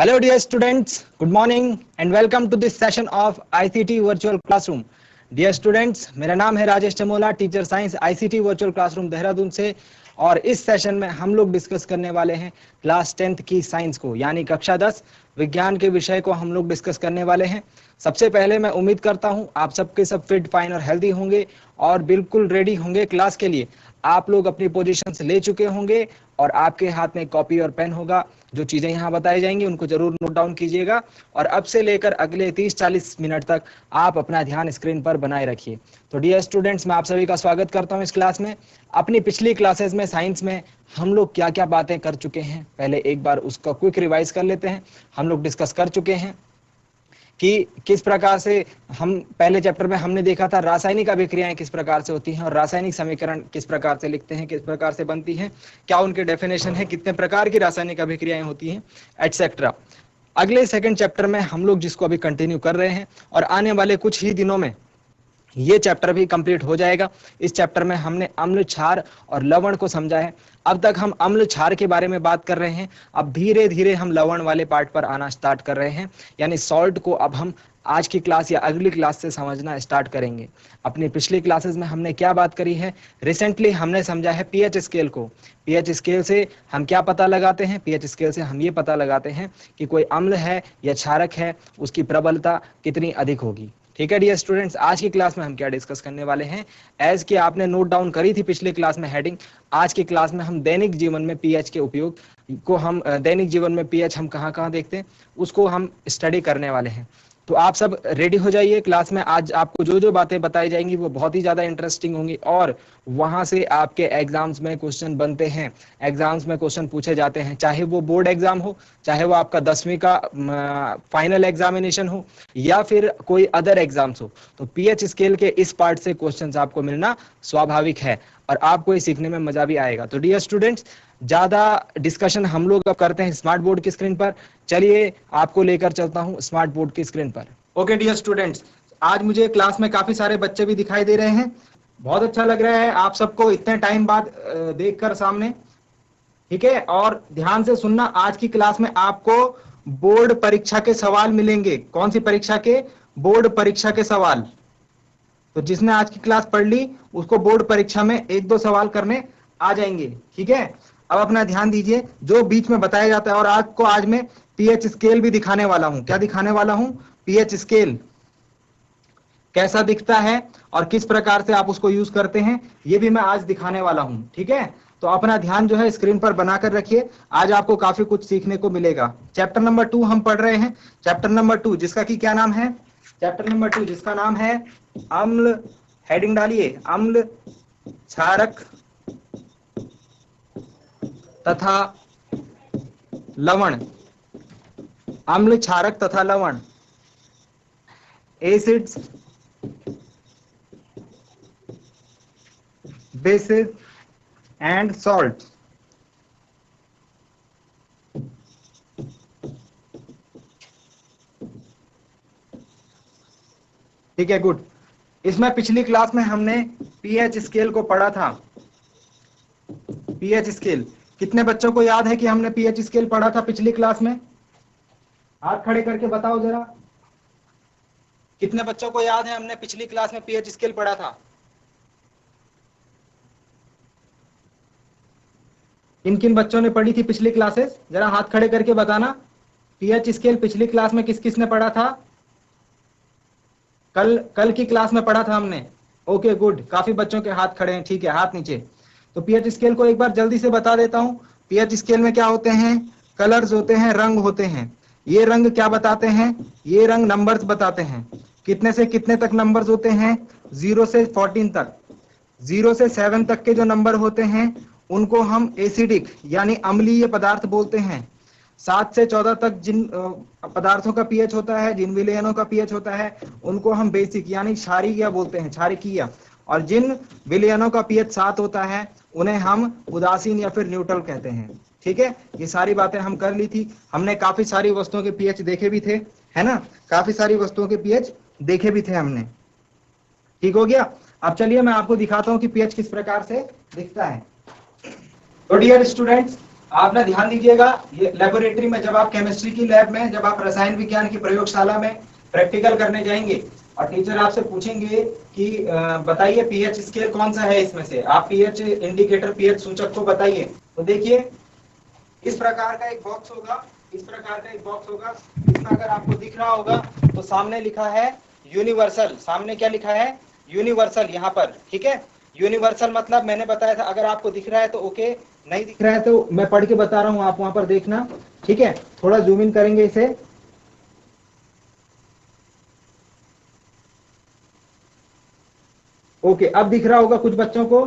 Hello dear students, good morning and welcome to this session of ICT Virtual Classroom. Dear students, मेरा नाम है Rajesh Chamola, teacher science ICT Virtual Classroom Dehradun से। और इस session में हम लोग डिस्कस करने वाले हैं क्लास 10th की साइंस को, यानी कक्षा 10 विज्ञान के विषय को हम लोग डिस्कस करने वाले हैं। सबसे पहले मैं उम्मीद करता हूं आप सबके सब फिट फाइन और हेल्दी होंगे और बिल्कुल रेडी होंगे क्लास के लिए। आप लोग अपनी पोजीशंस ले चुके होंगे और आपके हाथ में कॉपी और पेन होगा। जो चीजें यहाँ बताई जाएंगी उनको जरूर नोट डाउन कीजिएगा और अब से लेकर अगले 30-40 मिनट तक आप अपना ध्यान स्क्रीन पर बनाए रखिए। तो डियर स्टूडेंट्स, मैं आप सभी का स्वागत करता हूँ इस क्लास में। अपनी पिछली क्लासेस में साइंस में हम लोग क्या क्या बातें कर चुके हैं, पहले एक बार उसका क्विक रिवाइज कर लेते हैं। हम लोग डिस्कस कर चुके हैं कि किस प्रकार से हम पहले चैप्टर में हमने देखा था रासायनिक अभिक्रियाएं किस प्रकार से होती हैं और रासायनिक समीकरण किस प्रकार से लिखते हैं, किस प्रकार से बनती हैं, क्या उनके डेफिनेशन है, कितने प्रकार की रासायनिक अभिक्रियाएं होती हैं, एटसेट्रा। अगले सेकंड चैप्टर में हम लोग जिसको अभी कंटिन्यू कर रहे हैं और आने वाले कुछ ही दिनों में ये चैप्टर भी कंप्लीट हो जाएगा। इस चैप्टर में हमने अम्ल, क्षार और लवण को समझा है। अब तक हम अम्ल क्षार के बारे में बात कर रहे हैं, अब धीरे धीरे हम लवण वाले पार्ट पर आना स्टार्ट कर रहे हैं, यानी सॉल्ट को अब हम आज की क्लास या अगली क्लास से समझना स्टार्ट करेंगे। अपनी पिछली क्लासेस में हमने क्या बात करी है, रिसेंटली हमने समझा है पीएच स्केल को। पीएच स्केल से हम क्या पता लगाते हैं, पीएच स्केल से हम ये पता लगाते हैं कि कोई अम्ल है या क्षारक है, उसकी प्रबलता कितनी अधिक होगी। ठीक है डियर स्टूडेंट्स, आज की क्लास में हम क्या डिस्कस करने वाले हैं, एज कि आपने नोट डाउन करी थी पिछली क्लास में हेडिंग, आज की क्लास में हम दैनिक जीवन में पीएच के उपयोग को हम दैनिक जीवन में पीएच हम कहाँ कहाँ देखते हैं उसको हम स्टडी करने वाले हैं। तो आप सब रेडी हो जाइए। क्लास में आज आपको जो जो बातें बताई जाएंगी वो बहुत ही ज्यादा इंटरेस्टिंग होंगी और वहां से आपके एग्जाम्स में क्वेश्चन बनते हैं, एग्जाम्स में क्वेश्चन पूछे जाते हैं, चाहे वो बोर्ड एग्जाम हो, चाहे वो आपका 10वीं का फाइनल एग्जामिनेशन हो या फिर कोई अदर एग्जाम्स हो। तो पीएच स्केल के इस पार्ट से क्वेश्चंस आपको मिलना स्वाभाविक है और आपको ये सीखने में मजा भी आएगा। तो डियर स्टूडेंट्स, ज्यादा डिस्कशन हम लोग अब करते हैं स्मार्ट बोर्ड की स्क्रीन पर। चलिए आपको लेकर चलता हूं स्मार्ट बोर्ड की स्क्रीन पर। ओके डियर स्टूडेंट्स, आज मुझे क्लास में काफी सारे बच्चे भी दिखाई दे रहे हैं। बहुत अच्छा लग रहा है आप सबको इतने टाइम बाद देखकर सामने। ठीक है, और ध्यान से सुनना, आज की क्लास में आपको बोर्ड परीक्षा के सवाल मिलेंगे। कौन सी परीक्षा के? बोर्ड परीक्षा के सवाल। तो जिसने आज की क्लास पढ़ ली उसको बोर्ड परीक्षा में 1-2 सवाल करने आ जाएंगे। ठीक है, अब अपना ध्यान दीजिए जो बीच में बताया जाता है। और आपको आज मैं पीएच स्केल भी दिखाने वाला हूं। क्या दिखाने वाला हूं? पीएच स्केल कैसा दिखता है और किस प्रकार से आप उसको यूज करते हैं, ये भी मैं आज दिखाने वाला हूं। ठीक है, तो अपना ध्यान जो है स्क्रीन पर बनाकर रखिए, आज आपको काफी कुछ सीखने को मिलेगा। चैप्टर नंबर 2 हम पढ़ रहे हैं। चैप्टर नंबर 2 जिसका कि क्या नाम है? चैप्टर नंबर 2 जिसका नाम है अम्ल, हेडिंग डालिए, अम्ल, क्षारक तथा लवण। अम्ल, क्षारक तथा लवण, एसिड्स, बेसिस एंड सॉल्ट। ठीक है, गुड। इसमें पिछली क्लास में हमने पीएच स्केल को पढ़ा था। पीएच स्केल कितने बच्चों को याद है कि हमने पीएच स्केल पढ़ा था पिछली क्लास में? हाथ खड़े करके बताओ जरा, कितने बच्चों को याद है हमने पिछली क्लास में पीएच स्केल पढ़ा था? किन किन बच्चों ने पढ़ी थी पिछली क्लासेस, जरा हाथ खड़े करके बताना। पीएच स्केल पिछली क्लास में किस किस ने पढ़ा था? कल की क्लास में पढ़ा था हमने। ओके गुड, काफी बच्चों के हाथ खड़े हैं। ठीक है, हाथ नीचे। तो पीएच स्केल को एक बार जल्दी से बता देता हूं। पीएच स्केल में क्या होते हैं? कलर्स होते हैं, रंग होते हैं। ये रंग क्या बताते हैं? ये रंग नंबर्स बताते हैं। कितने से कितने तक नंबर्स होते हैं? 0 से 14 तक। 0 से 7 तक के जो नंबर होते हैं उनको हम एसिडिक यानी अम्लीय पदार्थ बोलते हैं। 7 से 14 तक जिन पदार्थों का पीएच होता है, जिन विलयनों का पीएच होता है, उनको हम बेसिक यानी क्षारीय बोलते हैं, क्षारकीय। और जिन विलयनों का पीएच 7 होता है उन्हें हम उदासीन या फिर न्यूट्रल कहते हैं। ठीक है, ये सारी बातें हम कर ली थी। हमने काफी सारी वस्तुओं के पीएच देखे भी थे, है ना? काफी सारी वस्तुओं के पीएच देखे भी थे हमने। ठीक हो गया। अब चलिए मैं आपको दिखाता हूं कि पीएच किस प्रकार से दिखता है। तो डियर स्टूडेंट्स, आपने ध्यान दीजिएगा, ये लेबोरेटरी में जब आप केमिस्ट्री की लैब में, जब आप रसायन विज्ञान की प्रयोगशाला में प्रैक्टिकल करने जाएंगे और टीचर आपसे पूछेंगे कि बताइए पीएच स्केल कौन सा है, इसमें से आप पीएच इंडिकेटर, पीएच सूचक को बताइए। तो देखिए इस प्रकार का एक बॉक्स होगा, इस प्रकार का एक बॉक्स होगा। इसमें अगर आपको दिख रहा होगा तो सामने लिखा है यूनिवर्सल। सामने क्या लिखा है? यूनिवर्सल, यहाँ पर, ठीक है। यूनिवर्सल मतलब मैंने बताया था, अगर आपको दिख रहा है तो ओके, नहीं दिख रहा है तो मैं पढ़ के बता रहा हूं, आप वहां पर देखना, ठीक है। थोड़ा जूम इन करेंगे इसे। ओके, अब दिख रहा होगा कुछ बच्चों को,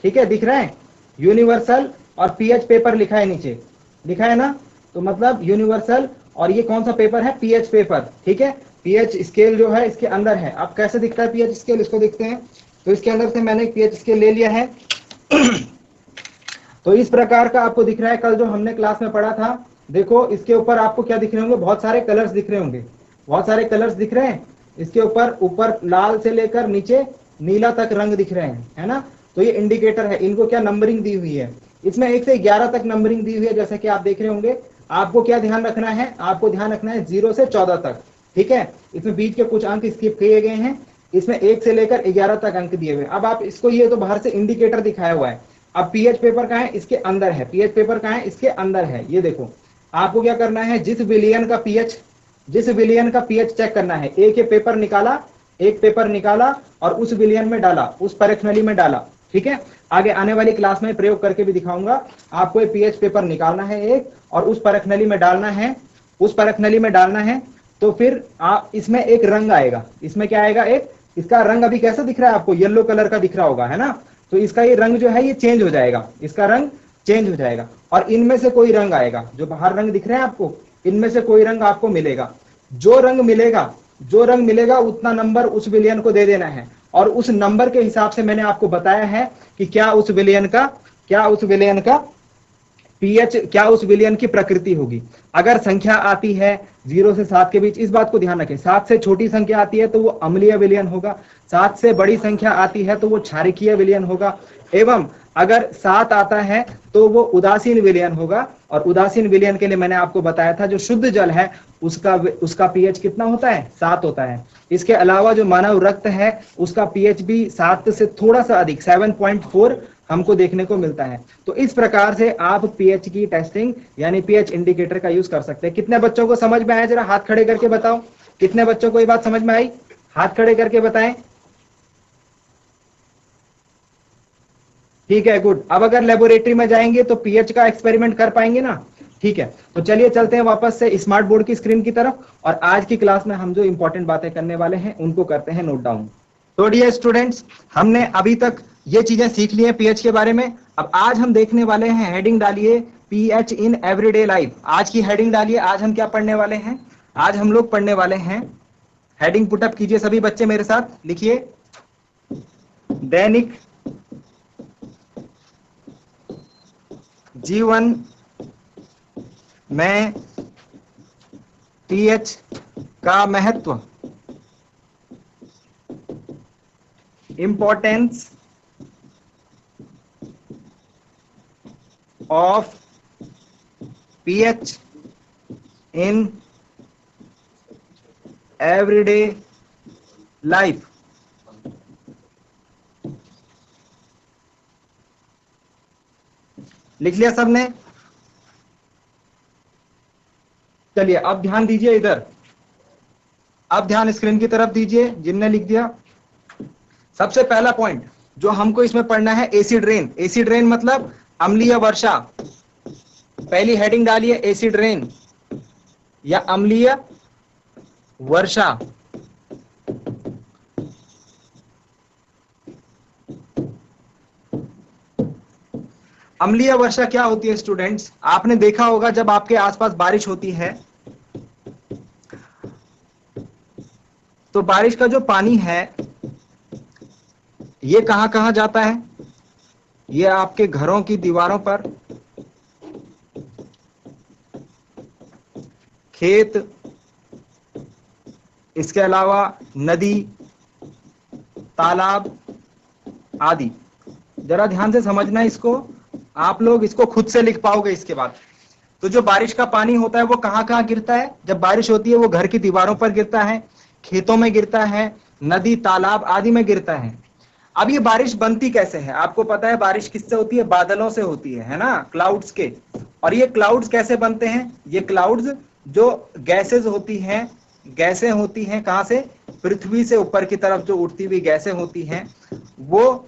ठीक है, दिख रहा है। यूनिवर्सल और पीएच पेपर लिखा है नीचे, लिखा है ना। तो मतलब यूनिवर्सल, और ये कौन सा पेपर है? पीएच पेपर, ठीक है। पीएच स्केल जो है इसके अंदर है। अब कैसे दिखता है पीएच स्केल, इसको देखते हैं। तो इसके अंदर से मैंने पीएच स्केल ले लिया है। तो इस प्रकार का आपको दिख रहा है। कल जो हमने क्लास में पढ़ा था, देखो इसके ऊपर आपको क्या दिख रहे होंगे? बहुत सारे कलर्स दिख रहे होंगे, बहुत सारे कलर्स दिख रहे हैं इसके ऊपर। ऊपर लाल से लेकर नीचे नीला तक रंग दिख रहे हैं, है ना। तो ये इंडिकेटर है, इनको क्या नंबरिंग दी हुई है? इसमें 1 से 11 तक नंबरिंग दी हुई है, जैसे कि आप देख रहे होंगे। आपको क्या ध्यान रखना है? आपको ध्यान रखना है 0 से 14 तक, ठीक है। इसमें बीच के कुछ अंक स्किप किए गए हैं। इसमें 1 से लेकर 11 तक अंक दिए हुए। अब आप इसको, ये तो बाहर से इंडिकेटर दिखाया हुआ है। अब पीएच पेपर कहाँ है? इसके अंदर है। पीएच पेपर कहाँ है? इसके अंदर है। ये देखो, आपको क्या करना है? जिस विलियन का पीएच, जिस विलियन का पीएच चेक करना है, एक ये पेपर निकाला, एक पेपर निकाला और उस विलियन में डाला, उस परीक्षणली में डाला, ठीक है। आगे आने वाली क्लास में प्रयोग करके भी दिखाऊंगा। आपको ये पीएच पेपर निकालना है एक, और उस परीक्षणली में डालना है, उस परीक्षणली में डालना है। तो फिर आप, इसमें एक रंग आएगा। इसमें क्या आएगा? एक, इसका रंग अभी कैसा दिख रहा है आपको? येलो कलर का दिख रहा होगा, है ना। तो इसका ये रंग जो है ये चेंज हो जाएगा, इसका रंग चेंज हो जाएगा। और इनमें से कोई रंग आएगा, जो बाहर रंग दिख रहे हैं आपको, इनमें से कोई रंग आपको मिलेगा। जो रंग मिलेगा, जो रंग मिलेगा उतना नंबर उस विलियन को दे देना है। और उस नंबर के हिसाब से मैंने आपको बताया है कि क्या उस विलियन का, क्या उस विलियन का पीएच, क्या उस विलियन की प्रकृति होगी। अगर संख्या आती है 0 से 7 के बीच, इस बात को ध्यान रखें, 7 से छोटी संख्या आती है तो वो अम्लीय विलियन होगा, 7 से बड़ी संख्या आती है तो वो क्षारकीय विलियन होगा, एवं अगर 7 आता है तो वो उदासीन विलियन होगा। और उदासीन विलियन के लिए मैंने आपको बताया था, जो शुद्ध जल है उसका पीएच कितना होता है? 7 होता है। इसके अलावा जो मानव रक्त है उसका पीएच भी 7 से थोड़ा सा अधिक, 7.4 हमको देखने को मिलता है। तो इस प्रकार से आप पीएच की टेस्टिंग यानी पीएच इंडिकेटर का यूज कर सकते हैं। कितने बच्चों को समझ में आया? जरा हाथ खड़े करके बताओ, कितने बच्चों को ये बात समझ में आई? हाथ खड़े करके बताएं। ठीक है, गुड। अब अगर लेबोरेटरी में जाएंगे तो पीएच का एक्सपेरिमेंट कर पाएंगे ना? ठीक है, तो चलिए चलते हैं वापस से स्मार्ट बोर्ड की स्क्रीन की तरफ, और आज की क्लास में हम जो इंपॉर्टेंट बातें करने वाले हैं उनको करते हैं नोट डाउन। तो डियर स्टूडेंट्स, हमने अभी तक ये चीजें सीख ली हैं पीएच के बारे में। अब आज हम देखने वाले हैं, हेडिंग डालिए पीएच इन एवरीडे लाइफ। आज की हेडिंग डालिए, आज हम क्या पढ़ने वाले हैं? आज हम लोग पढ़ने वाले हैं, हेडिंग पुटअप कीजिए सभी बच्चे मेरे साथ, लिखिए दैनिक जीवन में पीएच का महत्व, importance of pH in everyday life. लिख लिया सबने? चलिए अब ध्यान दीजिए इधर, अब ध्यान स्क्रीन की तरफ दीजिए जिनने लिख दिया। सबसे पहला पॉइंट जो हमको इसमें पढ़ना है, एसिड रेन। एसिड रेन मतलब अम्लीय वर्षा। पहली हेडिंग डालिए एसिड रेन या अम्लीय वर्षा। अम्लीय वर्षा क्या होती है स्टूडेंट्स? आपने देखा होगा जब आपके आसपास बारिश होती है तो बारिश का जो पानी है ये कहां कहां जाता है? ये आपके घरों की दीवारों पर, खेत, इसके अलावा नदी, तालाब आदि। जरा ध्यान से समझना इसको। आप लोग इसको खुद से लिख पाओगे इसके बाद। तो जो बारिश का पानी होता है वो कहाँ कहाँ गिरता है? जब बारिश होती है वो घर की दीवारों पर गिरता है, खेतों में गिरता है, नदी तालाब आदि में गिरता है। अब ये बारिश बनती कैसे है? आपको पता है बारिश किससे होती है? बादलों से होती है ना, क्लाउड्स के। और ये क्लाउड्स कैसे बनते हैं? ये क्लाउड्स जो गैसेस होती हैं, गैसें होती हैं कहां से? पृथ्वी से ऊपर की तरफ जो उड़ती हुई गैसें होती हैं, वो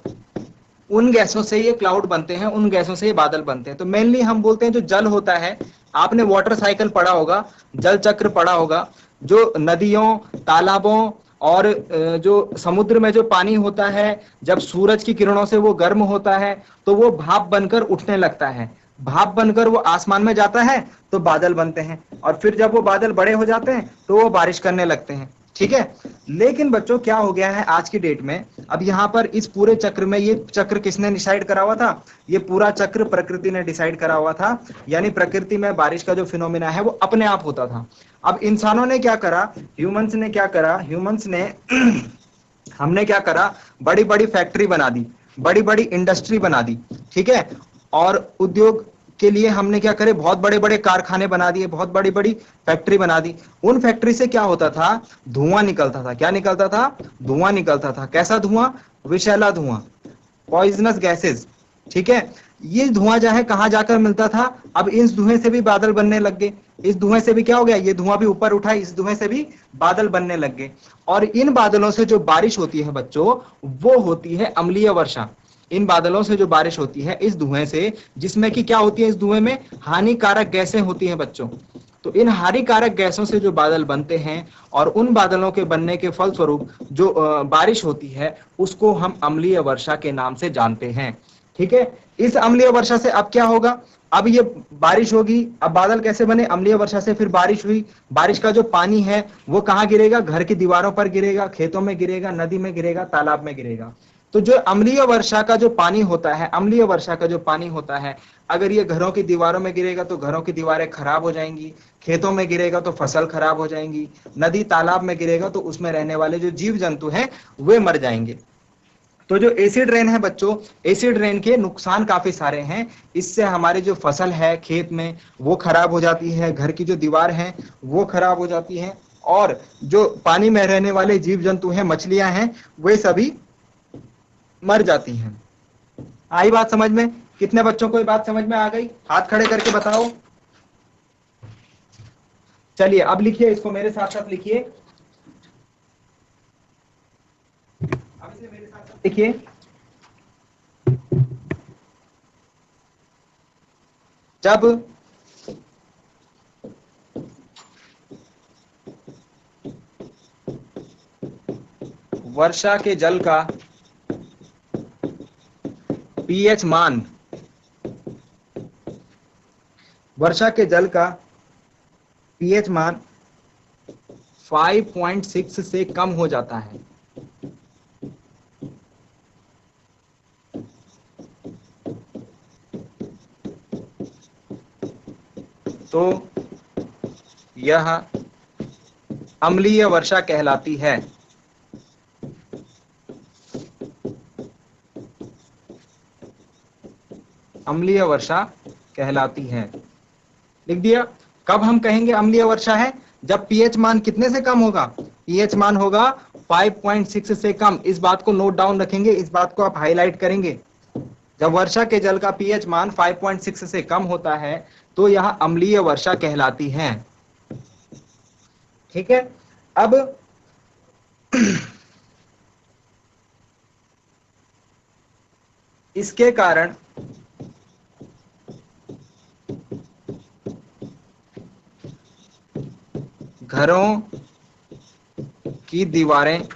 उन गैसों से ये क्लाउड बनते हैं, उन गैसों से ये बादल बनते हैं। तो मेनली हम बोलते हैं जो जल होता है, आपने वाटर साइकिल पढ़ा होगा, जल चक्र पढ़ा होगा। जो नदियों, तालाबों और जो समुद्र में जो पानी होता है, जब सूरज की किरणों से वो गर्म होता है तो वो भाप बनकर उठने लगता है, भाप बनकर वो आसमान में जाता है तो बादल बनते हैं, और फिर जब वो बादल बड़े हो जाते हैं तो वो बारिश करने लगते हैं। ठीक है। लेकिन बच्चों क्या हो गया है आज की डेट में, अब यहाँ पर इस पूरे चक्र में, ये चक्र किसने डिसाइड करा हुआ था? ये पूरा चक्र प्रकृति ने डिसाइड करा हुआ था। यानी प्रकृति में बारिश का जो फिनोमिना है वो अपने आप होता था। अब इंसानों ने क्या करा, ह्यूमंस ने क्या करा, ह्यूमंस ने हमने क्या करा, बड़ी बड़ी फैक्ट्री बना दी, बड़ी बड़ी इंडस्ट्री बना दी। ठीक है। और उद्योग के लिए हमने क्या करे, बहुत बड़े बड़े कारखाने बना दिए, बहुत बड़ी बड़ी फैक्ट्री बना दी। उन फैक्ट्री से क्या होता था? धुआं निकलता था। क्या निकलता था? धुआं निकलता था। कैसा धुआं? विषैला धुआं, पॉइजनस गैसेस। ठीक है। ये धुआं जो है कहां जाकर मिलता था? अब इस धुएं से भी बादल बनने लग गए। इस धुएं से भी क्या हो गया? ये धुआं भी ऊपर उठा, इस धुएं से भी बादल बनने लग गए। और इन बादलों से जो बारिश होती है बच्चों, वो होती है अम्लीय वर्षा। इन बादलों से जो बारिश होती है इस धुएं से, जिसमें कि क्या होती है? इस धुएं में हानिकारक गैसें होती हैं बच्चों। तो इन हानिकारक गैसों से जो बादल बनते हैं, और उन बादलों के बनने के फलस्वरूप जो बारिश होती है, उसको हम अम्लीय वर्षा के नाम से जानते हैं। ठीक है। इस अम्लीय वर्षा से अब क्या होगा? अब ये बारिश होगी। अब बादल कैसे बने? अम्लीय वर्षा से फिर बारिश हुई। बारिश का जो पानी है वो कहाँ गिरेगा? घर की दीवारों पर गिरेगा, खेतों में गिरेगा, नदी में गिरेगा, तालाब में गिरेगा। तो जो अम्लीय वर्षा का जो पानी होता है, अम्लीय वर्षा का जो पानी होता है, अगर ये घरों की दीवारों में गिरेगा तो घरों की दीवारें खराब हो जाएंगी, खेतों में गिरेगा तो फसल खराब हो जाएंगी, नदी तालाब में गिरेगा तो उसमें रहने वाले जो जीव जंतु हैं वे मर जाएंगे। तो जो एसिड रेन है बच्चों, एसिड रेन के नुकसान काफी सारे हैं। इससे हमारी जो फसल है खेत में वो खराब हो जाती है, घर की जो दीवार है वो खराब हो जाती है, और जो पानी में रहने वाले जीव जंतु हैं, मछलियां हैं, वे सभी मर जाती हैं। आई बात समझ में? कितने बच्चों को ये बात समझ में आ गई? हाथ खड़े करके बताओ। चलिए अब लिखिए, इसको मेरे साथ साथ लिखिए। अब इसे मेरे साथ साथ लिखिए। जब वर्षा के जल का पीएच मान, वर्षा के जल का पीएच मान 5.6 से कम हो जाता है, तो यह अम्लीय वर्षा कहलाती है। अम्लीय वर्षा कहलाती है। लिख दिया। कब हम कहेंगे अम्लीय वर्षा है? जब पीएच मान कितने से कम होगा? पीएच मान होगा 5.6 से कम। इस बात को नोट डाउन रखेंगे, इस बात को आप हाईलाइट करेंगे। जब वर्षा के जल का पीएच मान 5.6 से कम होता है तो यह अम्लीय वर्षा कहलाती है। ठीक है। अब इसके कारण घरों की दीवारें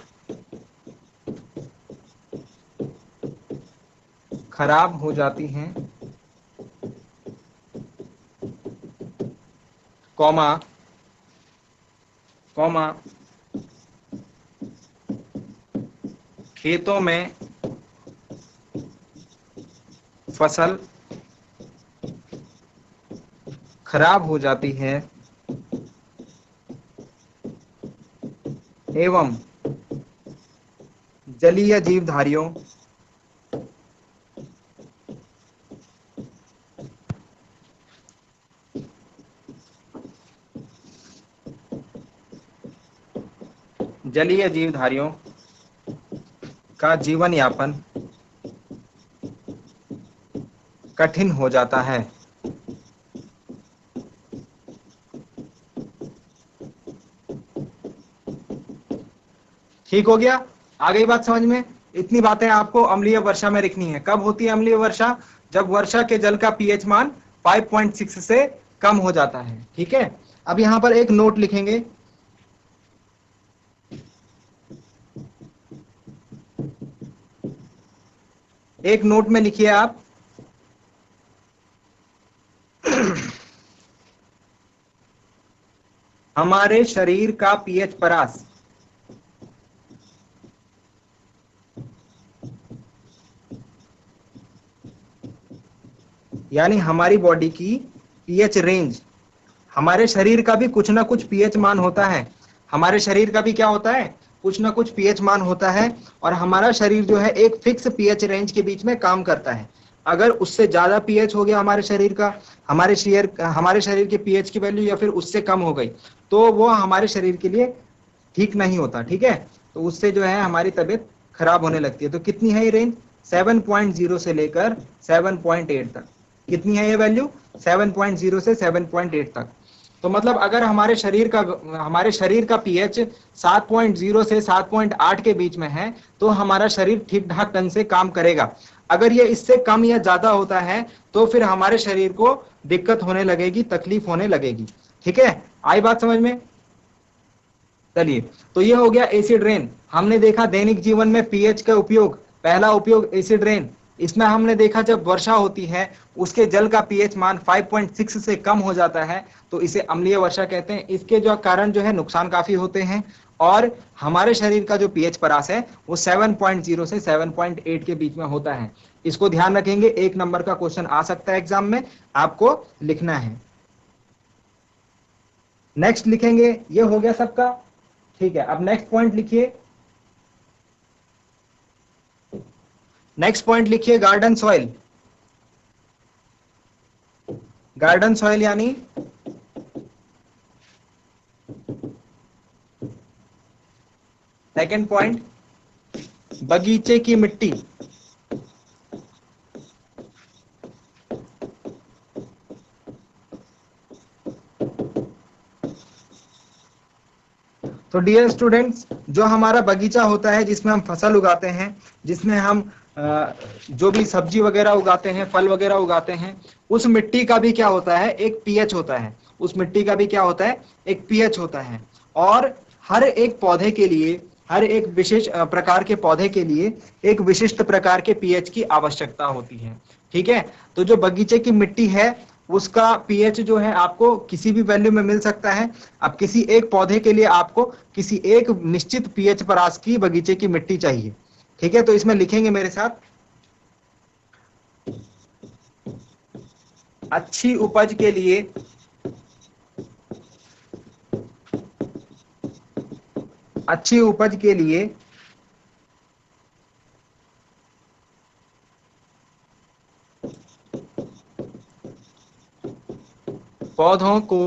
खराब हो जाती हैं, कॉमा कॉमा खेतों में फसल खराब हो जाती है एवं जलीय जीवधारियों जलीय जीवधारियों का जीवन यापन कठिन हो जाता है। ठीक हो गया, आ गई बात समझ में। इतनी बातें आपको अम्लीय वर्षा में लिखनी है। कब होती है अम्लीय वर्षा? जब वर्षा के जल का पीएच मान 5.6 से कम हो जाता है। ठीक है, अब यहां पर एक नोट लिखेंगे। एक नोट में लिखिए आप हमारे शरीर का पीएच परास यानी हमारी बॉडी की पीएच रेंज, हमारे शरीर का भी कुछ ना कुछ पीएच मान होता है। हमारे शरीर का भी क्या होता है? कुछ ना कुछ पीएच मान होता है, और हमारा शरीर जो है एक फिक्स पीएच रेंज के बीच में काम करता है। अगर उससे ज्यादा पीएच हो गया हमारे शरीर का, हमारे शरीर के पीएच की वैल्यू या फिर उससे कम हो गई, तो वो हमारे शरीर के लिए ठीक नहीं होता। ठीक है, तो उससे जो है हमारी तबीयत खराब होने लगती है। तो कितनी है ये रेंज? 7.0 से लेकर 7.8 तक। कितनी है ये वैल्यू? 7.0 से 7.8 तक। तो मतलब अगर हमारे शरीर का पीएच 7.0 से 7.8 के बीच में है, तो हमारा शरीर ठीक ढंग ढंग से काम करेगा। अगर ये इससे कम या ज्यादा होता है, तो फिर हमारे शरीर को दिक्कत होने लगेगी, तकलीफ होने लगेगी। ठीक है, आई बात समझ में? चलिए, तो ये हो गया एसिड रेन। हमने देखा दैनिक जीवन में पीएच का उपयोग, पहला उपयोग एसिड रेन। इसमें हमने देखा जब वर्षा होती है, उसके जल का पीएच मान 5.6 से कम हो जाता है, तो इसे अम्लीय वर्षा कहते हैं। इसके जो कारण जो है नुकसान काफी होते हैं, और हमारे शरीर का जो पीएच परास है वो 7.0 से 7.8 के बीच में होता है। इसको ध्यान रखेंगे, 1 नंबर का क्वेश्चन आ सकता है एग्जाम में, आपको लिखना है। नेक्स्ट लिखेंगे, ये हो गया सबका। ठीक है, अब नेक्स्ट पॉइंट लिखिए। नेक्स्ट पॉइंट लिखिए गार्डन सॉइल। गार्डन सॉइल यानी सेकंड पॉइंट, बगीचे की मिट्टी। तो डियर स्टूडेंट्स, जो हमारा बगीचा होता है जिसमें हम फसल उगाते हैं, जिसमें हम जो भी सब्जी वगैरह उगाते हैं, फल वगैरह उगाते हैं, उस मिट्टी का भी क्या होता है? एक पीएच होता है। उस मिट्टी का भी क्या होता है? एक पीएच होता है। और हर एक पौधे के लिए, हर एक विशेष प्रकार के पौधे के लिए एक विशिष्ट प्रकार के पीएच की आवश्यकता होती है। ठीक है, तो जो बगीचे की मिट्टी है उसका पीएच जो है आपको किसी भी वैल्यू में मिल सकता है। अब किसी एक पौधे के लिए आपको किसी एक निश्चित पीएच परास की बगीचे की मिट्टी चाहिए। ठीक है, तो इसमें लिखेंगे मेरे साथ, अच्छी उपज के लिए पौधों को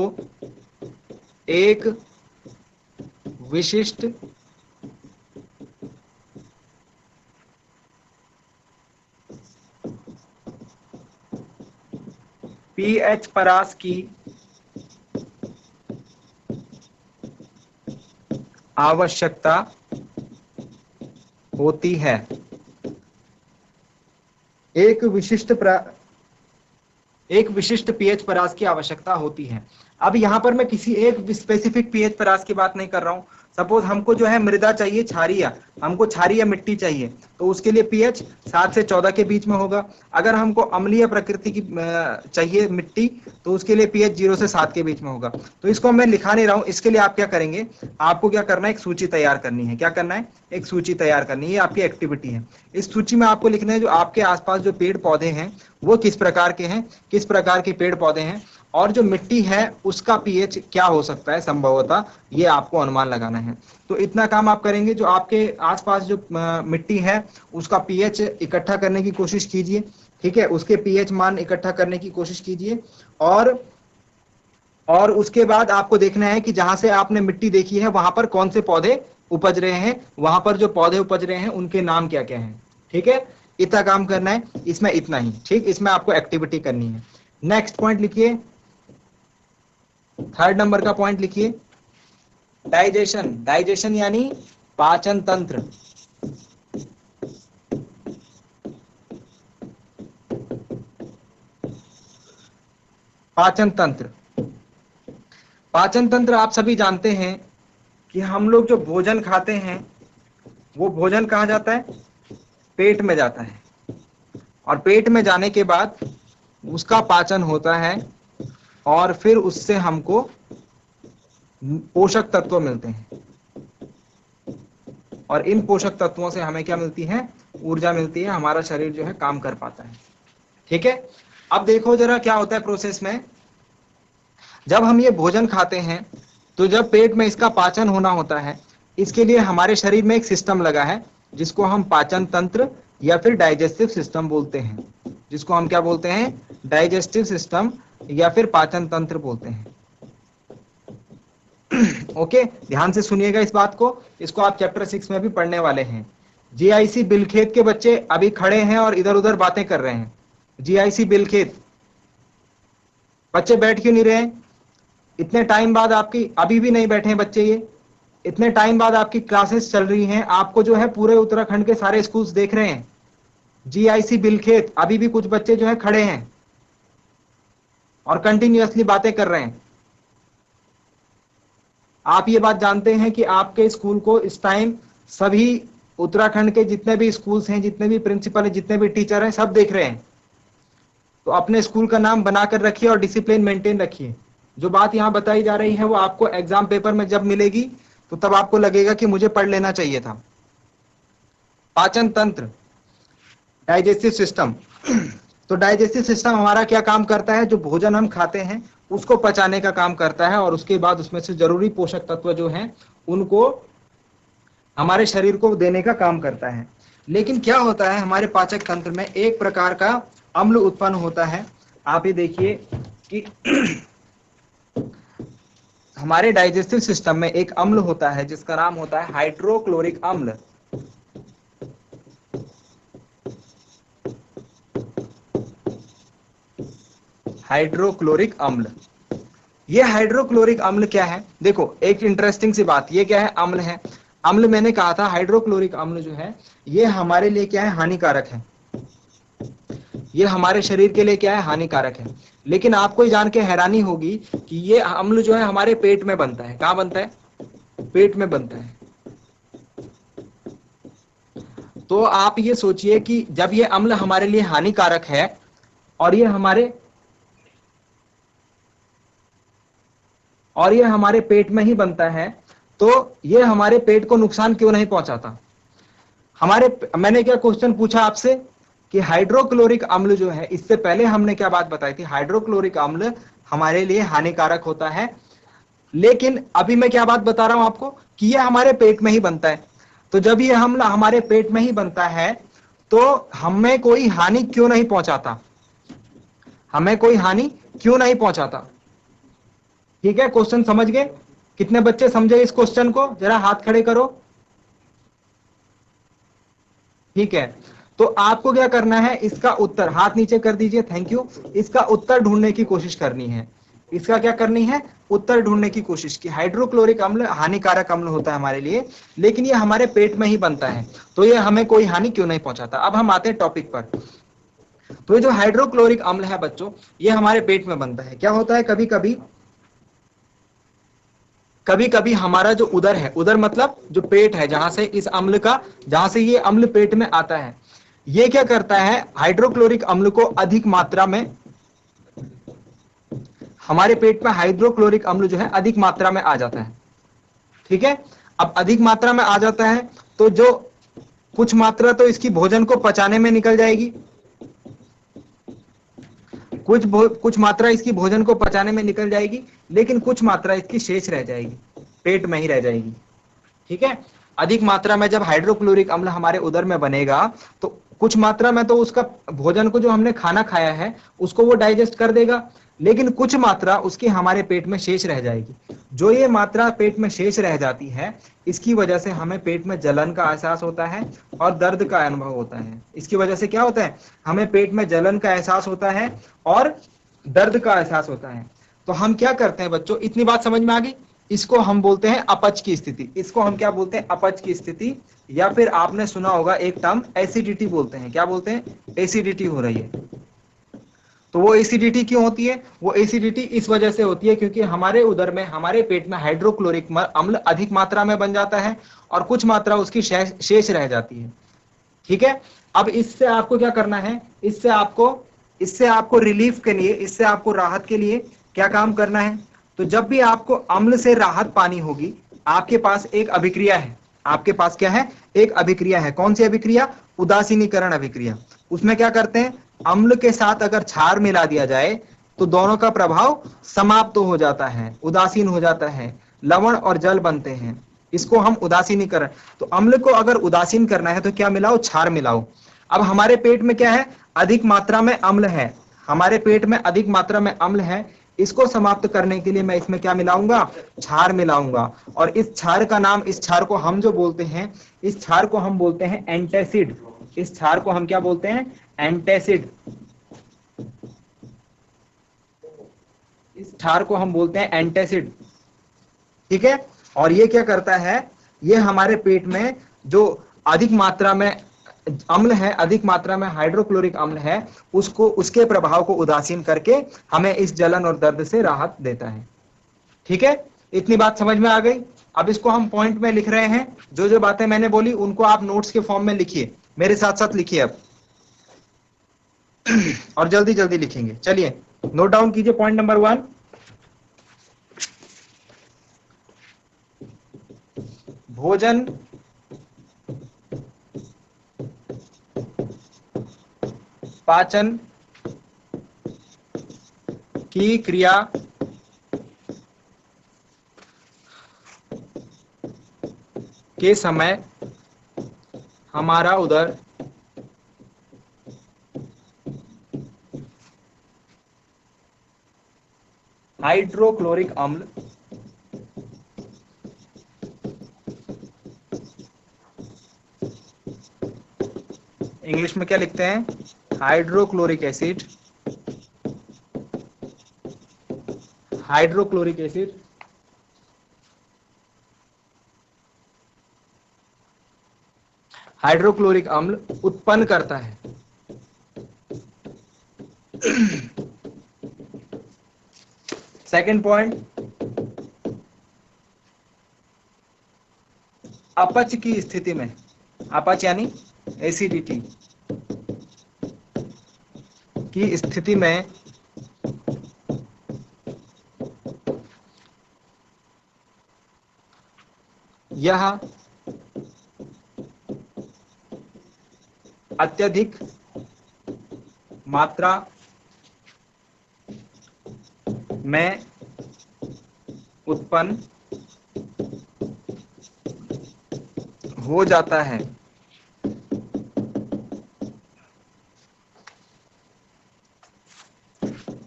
एक विशिष्ट पीएच परास की आवश्यकता होती है। एक विशिष्ट पीएच परास की आवश्यकता होती है। अब यहां पर मैं किसी एक स्पेसिफिक पीएच परास की बात नहीं कर रहा हूं। सपोज हमको जो है मृदा चाहिए, क्षारीय, हमको क्षारीय मिट्टी चाहिए, तो उसके लिए पीएच 7 से 14 के बीच में होगा। अगर हमको अम्लीय प्रकृति की चाहिए मिट्टी, तो उसके लिए पीएच 0 से 7 के बीच में होगा। तो इसको मैं लिखा नहीं रहा हूं। इसके लिए आप क्या करेंगे? आपको क्या करना है? एक सूची तैयार करनी है। क्या करना है? एक सूची तैयार करनी है। ये आपकी एक्टिविटी है। इस सूची में आपको लिखना है जो आपके आसपास जो पेड़ पौधे हैं वो किस प्रकार के हैं, किस प्रकार के पेड़ पौधे हैं, और जो मिट्टी है उसका पीएच क्या हो सकता है संभवतः, ये आपको अनुमान लगाना है। तो इतना काम आप करेंगे। जो आपके आसपास जो मिट्टी है उसका पीएच इकट्ठा करने की कोशिश कीजिए। ठीक है, उसके पीएच मान इकट्ठा करने की कोशिश कीजिए। और उसके बाद आपको देखना है कि जहां से आपने मिट्टी देखी है वहां पर कौन से पौधे उपज रहे हैं, वहां पर जो पौधे उपज रहे हैं उनके नाम क्या क्या हैं। ठीक है, इतना काम करना है, इसमें इतना ही। ठीक, इसमें आपको एक्टिविटी करनी है। नेक्स्ट पॉइंट लिखिए, थर्ड नंबर का पॉइंट लिखिए, डाइजेशन। डाइजेशन यानी पाचन तंत्र। पाचन तंत्र, पाचन तंत्र आप सभी जानते हैं कि हम लोग जो भोजन खाते हैं वो भोजन कहाँ जाता है, पेट में जाता है, और पेट में जाने के बाद उसका पाचन होता है और फिर उससे हमको पोषक तत्व मिलते हैं, और इन पोषक तत्वों से हमें क्या मिलती है, ऊर्जा मिलती है, हमारा शरीर जो है काम कर पाता है। ठीक है, अब देखो जरा क्या होता है प्रोसेस में। जब हम ये भोजन खाते हैं तो जब पेट में इसका पाचन होना होता है, इसके लिए हमारे शरीर में एक सिस्टम लगा है जिसको हम पाचन तंत्र या फिर डाइजेस्टिव सिस्टम बोलते हैं, जिसको हम क्या बोलते हैं, डाइजेस्टिव सिस्टम या फिर पाचन तंत्र बोलते हैं। ओके, ध्यान से सुनिएगा इस बात को, इसको आप चैप्टर 6 में भी पढ़ने वाले हैं। जीआईसी बिलखेत के बच्चे अभी खड़े हैं और इधर उधर बातें कर रहे हैं। जीआईसी बिलखेत बच्चे बैठ क्यों नहीं रहे हैं? इतने टाइम बाद आपकी, अभी भी नहीं बैठे हैं बच्चे, ये इतने टाइम बाद आपकी क्लासेस चल रही हैं, आपको जो है पूरे उत्तराखंड के सारे स्कूल्स देख रहे हैं। जीआईसी बिलखेत अभी भी कुछ बच्चे जो है खड़े हैं और कंटिन्यूअसली बातें कर रहे हैं। आप ये बात जानते हैं कि आपके स्कूल को इस टाइम सभी उत्तराखंड के जितने भी स्कूल्स हैं, जितने भी प्रिंसिपल हैं, जितने भी टीचर हैं, सब देख रहे हैं। तो अपने स्कूल का नाम बनाकर रखिए और डिसिप्लिन मेंटेन रखिए। जो बात यहाँ बताई जा रही है वो आपको एग्जाम पेपर में जब मिलेगी तो तब आपको लगेगा कि मुझे पढ़ लेना चाहिए था। पाचन तंत्र, डाइजेस्टिव सिस्टम। तो डाइजेस्टिव सिस्टम हमारा क्या काम करता है, जो भोजन हम खाते हैं उसको पचाने का काम करता है, और उसके बाद उसमें से जरूरी पोषक तत्व जो हैं उनको हमारे शरीर को देने का काम करता है। लेकिन क्या होता है, हमारे पाचक तंत्र में एक प्रकार का अम्ल उत्पन्न होता है। आप ये देखिए कि हमारे डाइजेस्टिव सिस्टम में एक अम्ल होता है जिसका नाम होता है हाइड्रोक्लोरिक अम्ल। हाइड्रोक्लोरिक अम्ल, ये हाइड्रोक्लोरिक अम्ल क्या है? देखो एक इंटरेस्टिंग सी बात, ये क्या है, अम्ल है। अम्ल मैंने कहा था हाइड्रोक्लोरिक अम्ल जो है ये हमारे लिए क्या है, हानिकारक है। ये हमारे शरीर के लिए क्या है, हानिकारक है। लेकिन आपको ये जान के हैरानी होगी कि ये अम्ल जो है हमारे पेट में बनता है। कहाँ बनता है? पेट में बनता है। तो आप ये सोचिए कि जब ये अम्ल हमारे लिए हानिकारक है और ये हमारे पेट में ही बनता है, तो ये हमारे पेट को नुकसान क्यों नहीं पहुंचाता? मैंने क्या क्वेश्चन पूछा आपसे कि हाइड्रोक्लोरिक अम्ल जो है, इससे पहले हमने क्या बात बताई थी, हाइड्रोक्लोरिक अम्ल हमारे लिए हानिकारक होता है। लेकिन अभी मैं क्या बात बता रहा हूं आपको कि ये हमारे पेट में ही बनता है। तो जब ये अम्ल हमारे पेट में ही बनता है तो हमें कोई हानि क्यों नहीं पहुंचाता? हमें कोई हानि क्यों नहीं पहुंचाता? ठीक है, क्वेश्चन समझ गए? कितने बच्चे समझे इस क्वेश्चन को? जरा हाथ खड़े करो। ठीक है, तो आपको क्या करना है, इसका उत्तर हाथ नीचे कर दीजिए, थैंक यू। इसका उत्तर ढूंढने की कोशिश करनी है। इसका क्या करनी है, उत्तर ढूंढने की कोशिश की। हाइड्रोक्लोरिक अम्ल हानिकारक अम्ल होता है हमारे लिए, लेकिन ये हमारे पेट में ही बनता है, तो ये हमें कोई हानि क्यों नहीं पहुंचाता। अब हम आते हैं टॉपिक पर। तो ये जो हाइड्रोक्लोरिक अम्ल है बच्चों, ये हमारे पेट में बनता है। क्या होता है, कभी कभी हमारा जो उदर है, उदर मतलब जो पेट है, जहां से ये अम्ल पेट में आता है, ये क्या करता है, हाइड्रोक्लोरिक अम्ल को अधिक मात्रा में, हमारे पेट में हाइड्रोक्लोरिक अम्ल जो है अधिक मात्रा में आ जाता है। ठीक है, अब अधिक मात्रा में आ जाता है तो जो कुछ मात्रा तो इसकी भोजन को पचाने में निकल जाएगी, कुछ मात्रा इसकी भोजन को पचाने में निकल जाएगी, लेकिन कुछ मात्रा इसकी शेष रह जाएगी, पेट में ही रह जाएगी। ठीक है, अधिक मात्रा में जब हाइड्रोक्लोरिक अम्ल हमारे उदर में बनेगा तो कुछ मात्रा में तो उसका भोजन को जो हमने खाना खाया है उसको वो डाइजेस्ट कर देगा, लेकिन कुछ मात्रा उसकी हमारे पेट में शेष रह जाएगी। जो ये मात्रा पेट में शेष रह जाती है, इसकी वजह से हमें पेट में जलन का एहसास होता है और दर्द का अनुभव होता है। इसकी वजह से क्या होता है, हमें पेट में जलन का एहसास होता है और दर्द का एहसास होता है। तो हम क्या करते हैं बच्चों, इतनी बात समझ में आ गई? इसको हम बोलते हैं अपच की स्थिति। इसको हम क्या बोलते हैं, अपच की स्थिति, या फिर आपने सुना होगा एक टर्म एसिडिटी बोलते हैं। क्या बोलते हैं, एसिडिटी हो रही है। तो वो एसिडिटी क्यों होती है, वो एसिडिटी इस वजह से होती है क्योंकि हमारे उदर में, हमारे पेट में हाइड्रोक्लोरिक अम्ल अधिक मात्रा में बन जाता है और कुछ मात्रा उसकी शेष रह जाती है। ठीक है, अब इससे आपको क्या करना है, इससे आपको रिलीफ के लिए, इससे आपको राहत के लिए क्या काम करना है। तो जब भी आपको अम्ल से राहत पानी होगी, आपके पास एक अभिक्रिया है। आपके पास क्या है, एक अभिक्रिया है। कौन सी अभिक्रिया, उदासीनीकरण अभिक्रिया। उसमें क्या करते हैं, अम्ल के साथ अगर क्षार मिला दिया जाए तो दोनों का प्रभाव समाप्त हो जाता है, उदासीन हो जाता है, लवण और जल बनते हैं। इसको हम उदासीनीकरण। तो अम्ल को अगर उदासीन करना है तो क्या मिलाओ, क्षार मिलाओ। अब हमारे पेट में क्या है, अधिक मात्रा में अम्ल है, हमारे पेट में अधिक मात्रा में अम्ल है। इसको समाप्त करने के लिए मैं इसमें क्या मिलाऊंगा, क्षार मिलाऊंगा। और इस क्षार का नाम, इस क्षार को हम जो बोलते हैं, इस क्षार को हम बोलते हैं एंटासिड। इस क्षार को हम क्या बोलते हैं, एंटासिड। इस क्षार को हम बोलते हैं एंटासिड। ठीक है, और ये क्या करता है, ये हमारे पेट में जो अधिक मात्रा में अम्ल है, अधिक मात्रा में हाइड्रोक्लोरिक अम्ल है, उसको, उसके प्रभाव को उदासीन करके हमें इस जलन और दर्द से राहत देता है। ठीक है, इतनी बात समझ में आ गई? अब इसको हम पॉइंट में लिख रहे हैं। जो जो बातें मैंने बोली उनको आप नोट्स के फॉर्म में लिखिए, मेरे साथ साथ लिखिए अब और जल्दी जल्दी लिखेंगे। चलिए नोट डाउन कीजिए। पॉइंट नंबर 1, भोजन पाचन की क्रिया के समय हमारा उदर हाइड्रोक्लोरिक अम्ल इंग्लिश में क्या लिखते हैं, hydrochloric acid, hydrochloric acid hydrochloric अम्ल उत्पन्न करता है। सेकंड पॉइंट, अपच की स्थिति में, अपच यानी एसिडिटी की स्थिति में यह अत्यधिक मात्रा में उत्पन्न हो जाता है।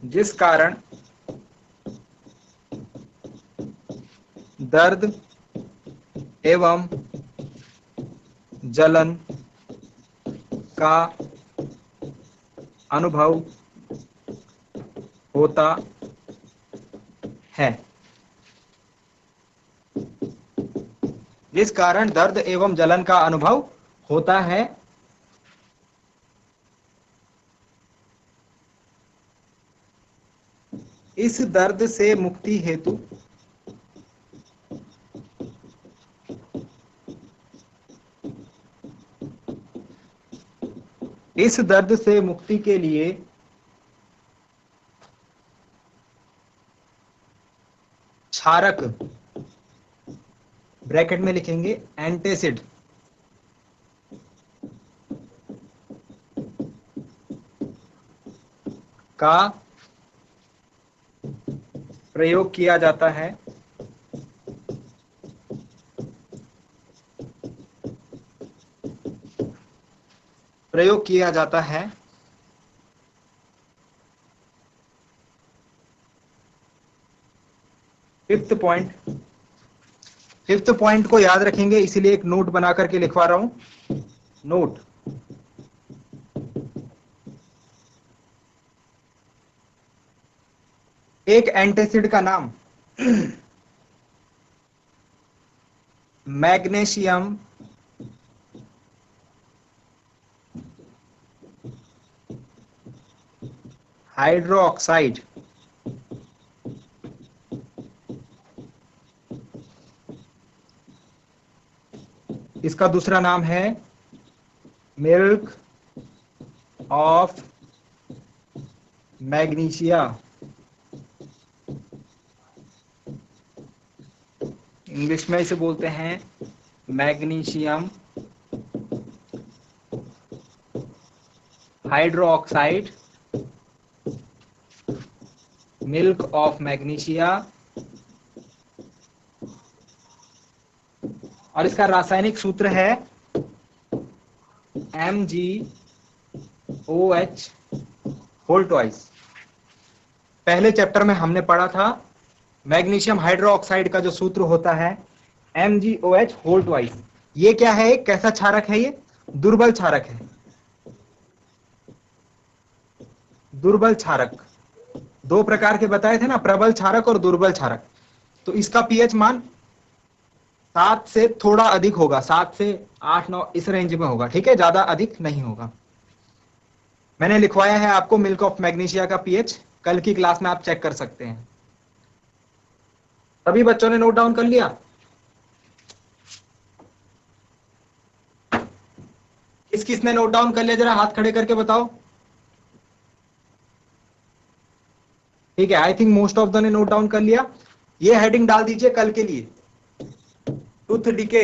जिस कारण दर्द एवं जलन का अनुभव होता है। जिस कारण दर्द एवं जलन का अनुभव होता है। इस दर्द से मुक्ति हेतु इस दर्द से मुक्ति के लिए क्षारक, ब्रैकेट में लिखेंगे एंटासिड, का प्रयोग किया जाता है। प्रयोग किया जाता है। फिफ्थ पॉइंट को याद रखेंगे, इसीलिए एक नोट बना करके लिखवा रहा हूं। नोट, एक एंटासिड का नाम मैग्नीशियम हाइड्रोक्साइड, इसका दूसरा नाम है मिल्क ऑफ मैग्नीशिया, इंग्लिश में इसे बोलते हैं magnesium hydroxide, milk of magnesia. और इसका रासायनिक सूत्र है MgOH होल ट्वाइस। पहले चैप्टर में हमने पढ़ा था मैग्नीशियम हाइड्रोक्साइड का जो सूत्र होता है MgOH होल ट्वाइस। ये क्या है, एक कैसा क्षारक है, ये दुर्बल क्षारक है। दुर्बल क्षारक दो प्रकार के बताए थे ना, प्रबल क्षारक और दुर्बल क्षारक। तो इसका पीएच मान 7 से थोड़ा अधिक होगा, 7 से 8-9 इस रेंज में होगा, ठीक है, ज्यादा अधिक नहीं होगा। मैंने लिखवाया है आपको मिल्क ऑफ मैग्नीशिया का पीएच, कल की क्लास में आप चेक कर सकते हैं। सभी बच्चों ने नोट डाउन कर लिया? किस किस ने नोट डाउन कर लिया, जरा हाथ खड़े करके बताओ। ठीक है, I think most of the ने नोट डाउन कर लिया। ये हेडिंग डाल दीजिए कल के लिए, टूथ डिके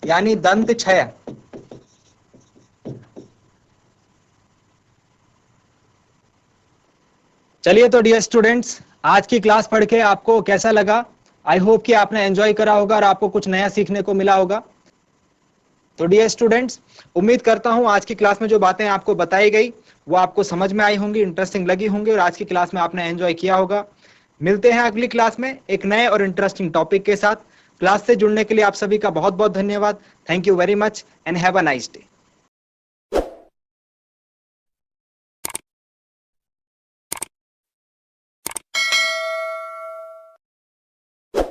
यानी दंत क्षय। चलिए तो डियर स्टूडेंट्स, आज की क्लास पढ़ के आपको कैसा लगा? आई होप कि आपने एंजॉय करा होगा और आपको कुछ नया सीखने को मिला होगा। तो डियर स्टूडेंट्स, उम्मीद करता हूं आज की क्लास में जो बातें आपको बताई गई वो आपको समझ में आई होंगी, इंटरेस्टिंग लगी होंगी और आज की क्लास में आपने एंजॉय किया होगा। मिलते हैं अगली क्लास में एक नए और इंटरेस्टिंग टॉपिक के साथ। क्लास से जुड़ने के लिए आप सभी का बहुत बहुत धन्यवाद। Thank you very much and have a nice day.